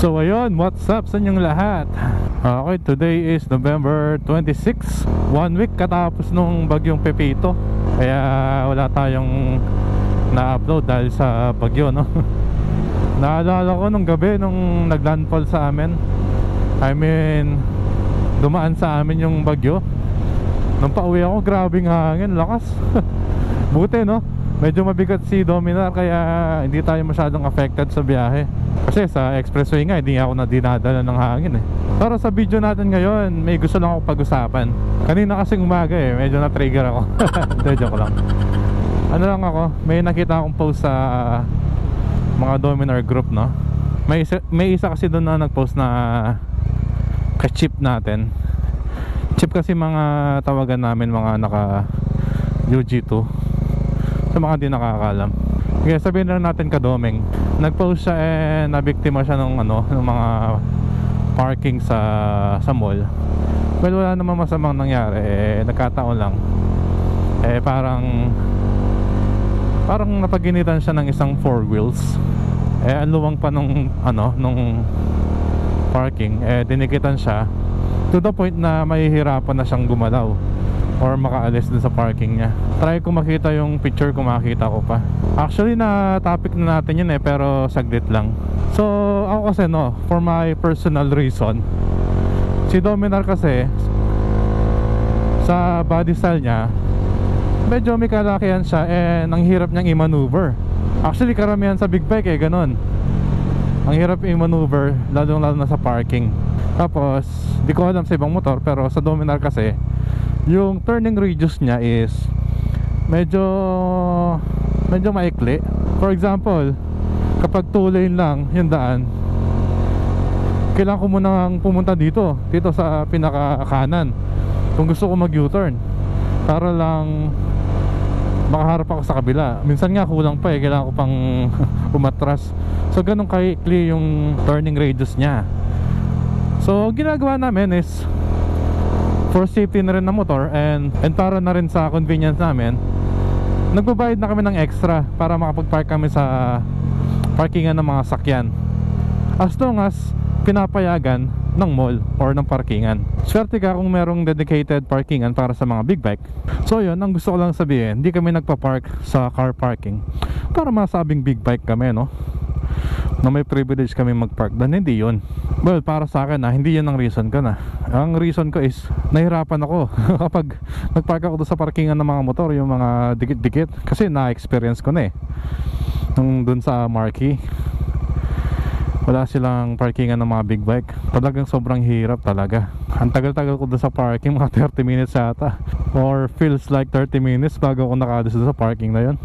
So ayun, what's up sa inyong lahat? Okay, today is November 26. 1 week katapos nung bagyong Pepito. Kaya wala tayong na-upload dahil sa bagyo, no? Naalala ko nung gabi nung naglandfall sa amin, I mean, dumaan sa amin yung bagyo. Nung pauwi ako, grabing hangin, lakas. Buti, no? Medyo mabigat si Dominar, kaya hindi tayo masyadong affected sa biyahe. Kasi sa expressway nga, hindi ako na dinadala ng hangin eh. Pero sa video natin ngayon, may gusto lang ako pag-usapan. Kanina kasing umaga eh, medyo na-trigger ako. Hindi, joke lang. Ano lang ako, may nakita akong post sa mga Dominar group, no? May isa kasi doon na nag-post na ka-chip natin. Chip kasi mga tawagan namin, mga naka UG2. Sa mga di nakakalam, kaya sabihin na natin ka-doming. Nag-post siya nabiktima siya ng mga parking sa mall. Well, wala naman masamang nangyari, nagkataon lang. Parang napaginitan siya ng isang 4 wheels. Ang luwang pa nung parking, dinikitan siya to the point na mahihirapan na siyang gumalaw or makaalis dun sa parking niya. Try ko makita yung picture kung makita ko pa. Actually na topic na natin yun pero saglit lang. So ako kasi for my personal reason, si Dominar kasi sa body style niya medyo may kalakihan siya ang hirap niyang i-maneuver. Actually karamihan sa big bike ganon. Ang hirap i-maneuver lalo na sa parking. Tapos di ko alam sa ibang motor, pero sa Dominar kasi yung turning radius niya is medyo maikli. For example, kapag 2 lane lang yung daan, kailangan ko munang pumunta dito sa pinaka kanan kung gusto ko mag U-turn, para lang makaharap ako sa kabila. Minsan nga kulang pa kailangan ko pang umatras. So ganun kaikli yung turning radius niya. So ginagawa namin is for safety na rin ng motor and para na rin sa convenience namin, nagbabayad na kami ng extra para makapag-park kami sa parkingan ng mga sakyan, as long as pinapayagan ng mall or ng parkingan. Swerte ka kung merong dedicated parkingan para sa mga big bike. So yun, ang gusto ko lang sabihin, hindi kami nagpa-park sa car parking para masabing big bike kami, no? Na may privilege kami mag-park. Dan hindi yun. Well, para sa akin hindi yun ang reason ko na. Ang reason ko is nahirapan ako kapag nag-park ako doon sa parkingan ng mga motor, yung mga dikit-dikit. Kasi na-experience ko na nung doon sa Marquee, wala silang parkingan ng mga big bike. Talagang sobrang hirap talaga. Ang tagal-tagal ko doon sa parking, mga 30 minutes yata, or feels like 30 minutes bago ako nakalis doon sa parking na yun.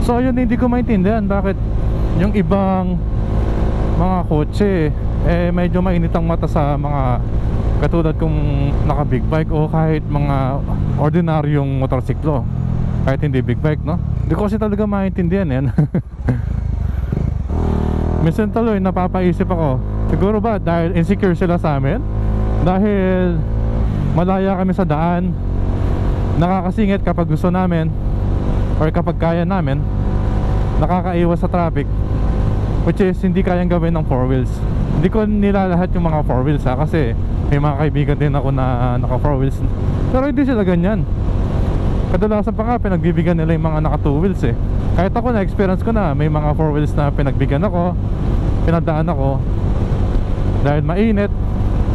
So yun, hindi ko maintindihan bakit yung ibang mga kotse medyo mainit ang mata sa mga katulad kong naka big bike o kahit mga ordinaryong motorsiklo, kahit hindi big bike, no? Hindi ko kasi talaga maintindihan yan. Minsan tuloy napapaisip ako, siguro ba dahil insecure sila sa amin, dahil malaya kami sa daan, nakakasingit kapag gusto namin or kapag kaya namin, nakakaiwas sa traffic, which is hindi kayang gawin ng 4 wheels. Hindi ko nilalahat yung mga 4 wheels kasi may mga kaibigan din ako na naka 4 wheels, pero hindi sila ganyan. Kadalasan pa nga pinagbibigyan nila yung mga naka 2 wheels Kahit ako, na experience ko na may mga 4 wheels na pinagbigyan ako, pinadaan ako dahil mainit,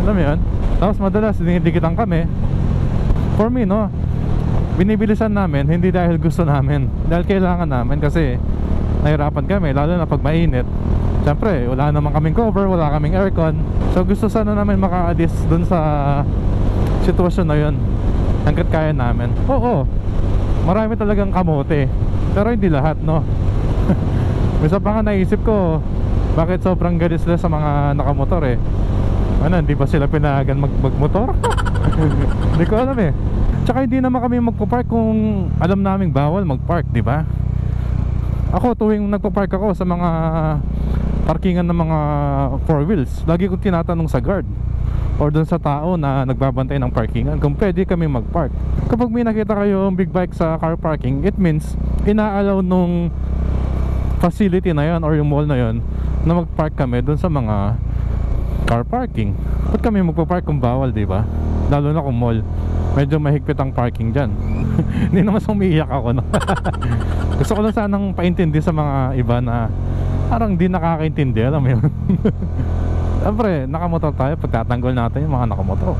alam mo yun. Tapos madalas dinidikitan kami. For me, binibilisan namin hindi dahil gusto namin, dahil kailangan namin, kasi nahirapan kami lalo na pag mainit. Siyempre wala naman kaming cover, wala kaming aircon. So gusto sana namin maka-adjust dun sa sitwasyon na yun hanggat kaya namin. Oo, marami talagang kamote, pero hindi lahat, Misa pa nga naisip ko, bakit sobrang galit sila sa mga nakamotor hindi ba sila pinayagan magmotor? Hindi ko alam Tsaka hindi naman kami magpo-park kung alam naming bawal mag-park, di ba? Ako, tuwing nagpo-park ako sa mga parkingan ng mga 4 wheels, lagi ko tinatanong sa guard or dun sa tao na nagbabantay ng parkingan kung pwede kami mag-park. Kapag may nakita kayong big bike sa car parking, it means inaalaw nung facility na yon or yung mall na yon na mag-park kami dun sa mga car parking. Ba't kami magpa-park kung bawal, di ba? Lalo na kung mall, medyo mahigpit ang parking dyan. Hindi naman umiiyak ako, no? Gusto ko lang sanang paintindi sa mga iba na parang di nakakaintindi, alam mo yun. Siyempre, nakamotor tayo, pagtatanggol natin yung mga nakamotor.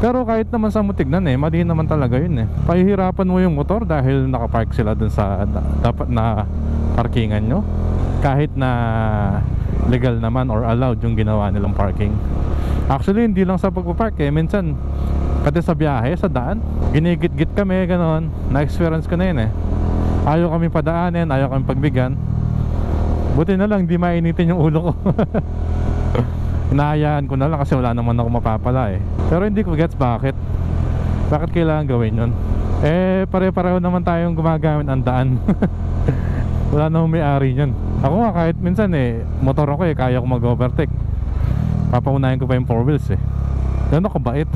Pero kahit naman sa mutignan mali naman talaga yun Pahihirapan mo yung motor dahil nakapark sila dun sa dapat na parkingan nyo. Kahit na legal naman or allowed yung ginawa nilang parking. Actually, hindi lang sa pagpapark minsan, pati sa biyahe, sa daan, ginigit-git kami, ganon. Na-experience ko na yun Ayaw kami padaanin, ayaw kami pagbigyan. Buti na lang, di mainitin yung ulo ko. Hinahayaan ko na lang kasi wala naman ako mapapala Pero hindi ko gets bakit kailangan gawin yun. Pare-pareho naman tayong gumagamit ang daan. Wala namang may-ari yun. Ako nga kahit minsan motor ako kaya ko mag-overtake. Papaunahin ko pa yung 4 wheels Gano'n ako bait.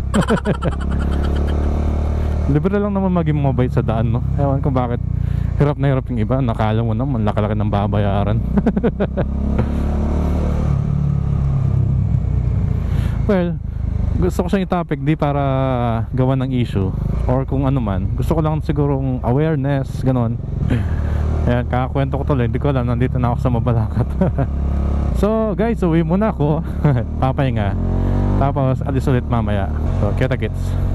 Libre lang naman maging mabait sa daan, no? Ewan ko bakit hirap na hirap yung iba. Nakala mo naman laki-laki ng babayaran. Well, gusto ko siyang i-topic di para gawa ng issue or kung ano man. Gusto ko lang sigurong awareness, ganon. Ayan, kakakwento ko tuloy. Hindi ko alam, nandito na ako sa Mabalacat. So guys, uwi muna ako. Papahinga. Tapos alis ulit mamaya. So, kita-kits.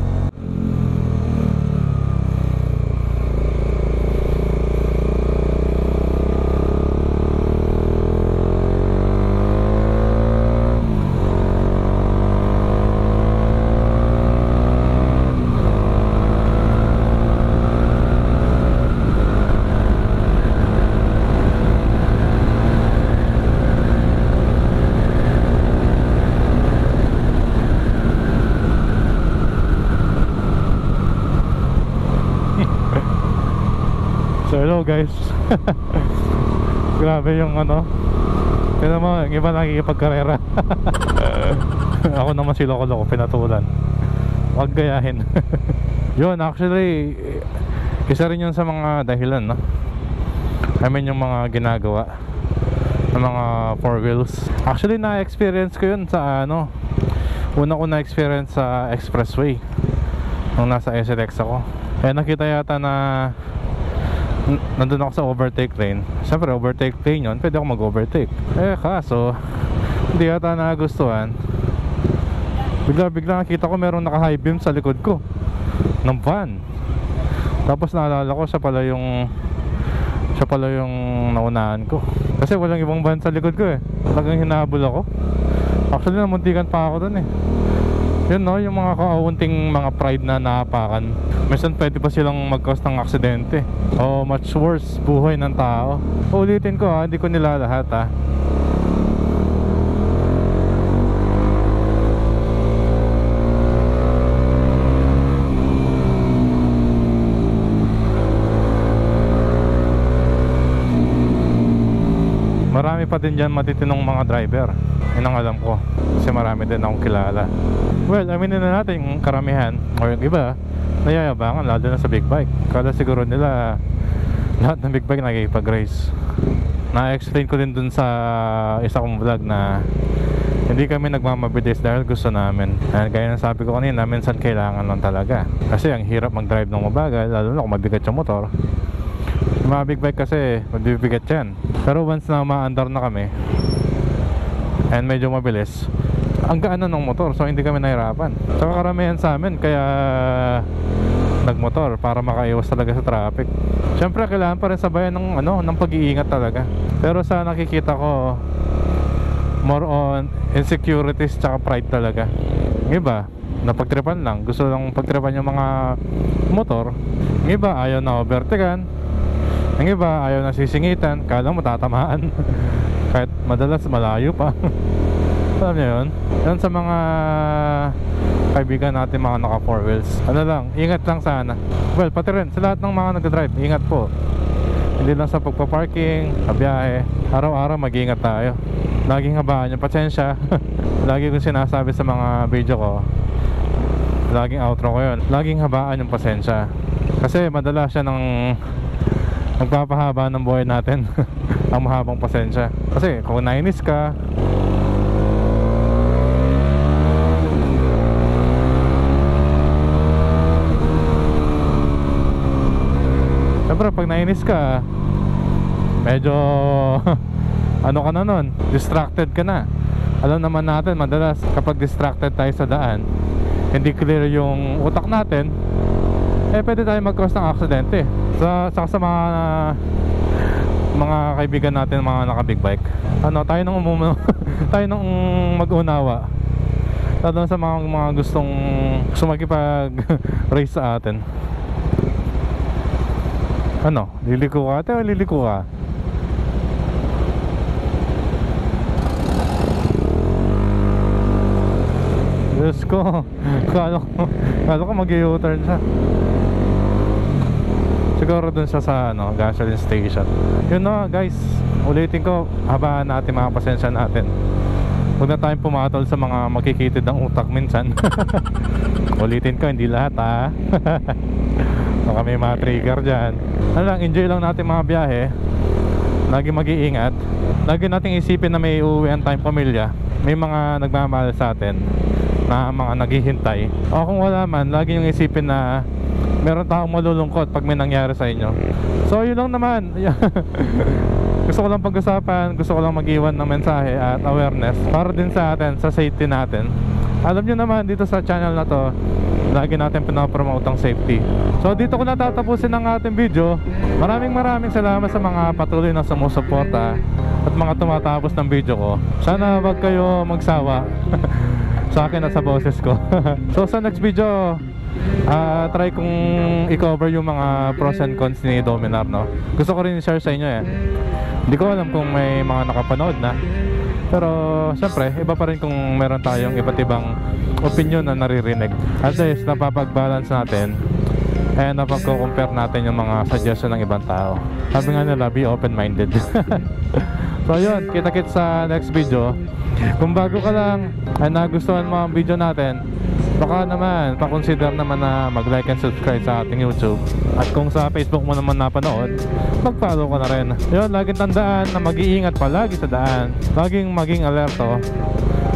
So hello guys. Grabe yung tignan mo, yung iba nakikipagkarera. Ako naman si loko-loko, pinatulan. Huwag gayahin. Yun, actually isa rin yun sa mga dahilan, no? I mean yung mga ginagawa ng mga 4 wheels. Actually na-experience ko yun sa una ko na-experience sa expressway nung nasa SLX ako. Nakita yata na nandun ako sa overtake lane. Siyempre overtake lane yun, pwede ako mag-overtake. Kaso hindi yata nagustuhan. Bigla nakita ko merong naka-high beam sa likod ko ng van. Tapos naalala ko siya pala yung naunahan ko. Kasi walang ibang van sa likod ko Talagang hinahabol ako. Actually namuntikan pa ako dun Yun yung mga kaunting mga pride na naapakan. Minsan pwede pa silang mag-cause ng aksidente o much worse, buhay ng tao. Ulitin ko hindi ko nila lahat Marami pa din dyan matitinong mga driver. Yun ang alam ko. Kasi marami din akong kilala. Well, aminin na natin yung karamihan o yung iba nayayabangan, lalo na sa big bike. Kala siguro nila lahat ng big bike nakikipag-race. Na-explain ko din dun sa isa kong vlog na hindi kami nagmamabilis dahil gusto namin. Gaya ng sabi ko kanina, minsan kailangan lang talaga. Kasi ang hirap mag-drive ng mabagal, lalo na kung mabigat yung motor. Yung mga big bike kasi mabibigat yan. Pero once na ma-andar na kami and medyo mabilis, ang gaan na ng motor, so hindi kami nahirapan. Saka karamihan sa amin kaya nagmotor para makaiwas talaga sa traffic. Siyempre kailangan pa rin sabayan ng pag-iingat talaga. Pero sa nakikita ko, more on insecurities tsaka pride talaga. Yung iba napagtripan lang, gusto lang pagtripan yung mga motor. Yung iba ayaw na overtaken. Yung iba ayaw na sisingitan, kala mo tatamaan. Kahit madalas malayo pa. Alam niyo yun? Yan sa mga kaibigan natin mga naka 4 wheels. Ingat lang sana. Well, pati rin sa lahat ng mga nagdadrive, ingat po. Hindi lang sa pagpaparking, sa biyahe. Araw-araw mag-iingat tayo. Laging habaan yung pasensya. Lagi kong sinasabi sa mga video ko, laging outro ko yun, laging habaan yung pasensya. Kasi madalas siya ng nagpapahaba ng buhay natin. Ang mahabang pasensya. Kasi kung nainis ka, siyempre pag nainis ka, medyo ano ka na nun, distracted ka na. Alam naman natin, madalas kapag distracted tayo sa daan, hindi clear yung utak natin, pwede tayo mag-cause ng aksidente. Saka sa mga kaibigan natin, mga naka-big bike, tayo nang tayo nang mag-unawa, lalo sa mga gustong makipag-race sa atin. Liliko ka ate o liliko ka? Diyos ko, kala ko mag-u-turn siya. Siguro dun siya sa gasoline station. Yun na guys, ulitin ko, habaan natin mga pasensya natin. Huwag na tayong pumatol sa mga makikitid ng utak minsan. Ulitin ko, hindi lahat ha. Baka may mga trigger dyan. Enjoy lang natin mga biyahe. Lagi mag-iingat. Lagi nating isipin na may uuwian tayong pamilya. May mga nagmamahal sa atin, na mga naghihintay. O kung wala man, lagi yung isipin na meron taong malulungkot pag may nangyari sa inyo. So yun lang naman. Gusto ko lang pag-usapan, gusto ko lang mag-iwan ng mensahe at awareness para din sa atin, sa safety natin. Alam nyo naman, dito sa channel na to, lagi natin pinapromote ang safety. So dito ko natatapusin ang ating video. Maraming salamat sa mga patuloy na sumusuporta at mga tumatapos ng video ko. Sana wag kayo magsawa sa akin at sa boses ko. So sa next video, try kong i-cover yung mga pros and cons ni Dominar, no? Gusto ko rin i-share sa inyo Hindi ko alam kung may mga nakapanood na, pero syempre iba pa rin kung meron tayong iba't ibang opinion na naririnig. At least napapag-balance natin and napagko-compare natin yung mga suggestion ng ibang tao. Sabi nga nila, be open-minded. So yun, kita-kits sa next video. Kung bago ka lang ay nagustuhan mo ang video natin, baka naman pa-consider naman na mag-like and subscribe sa ating YouTube. At kung sa Facebook mo naman napanood, mag-follow ka na rin. Yun, laging tandaan na mag-iingat palagi sa daan. Laging maging alerto.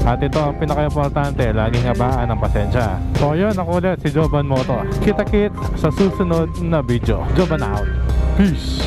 At ito ang pinaka-importante, laging habaan ng pasensya. So yun, ako ulit si Joban Moto. Kita-kits sa susunod na video. Joban out. Peace!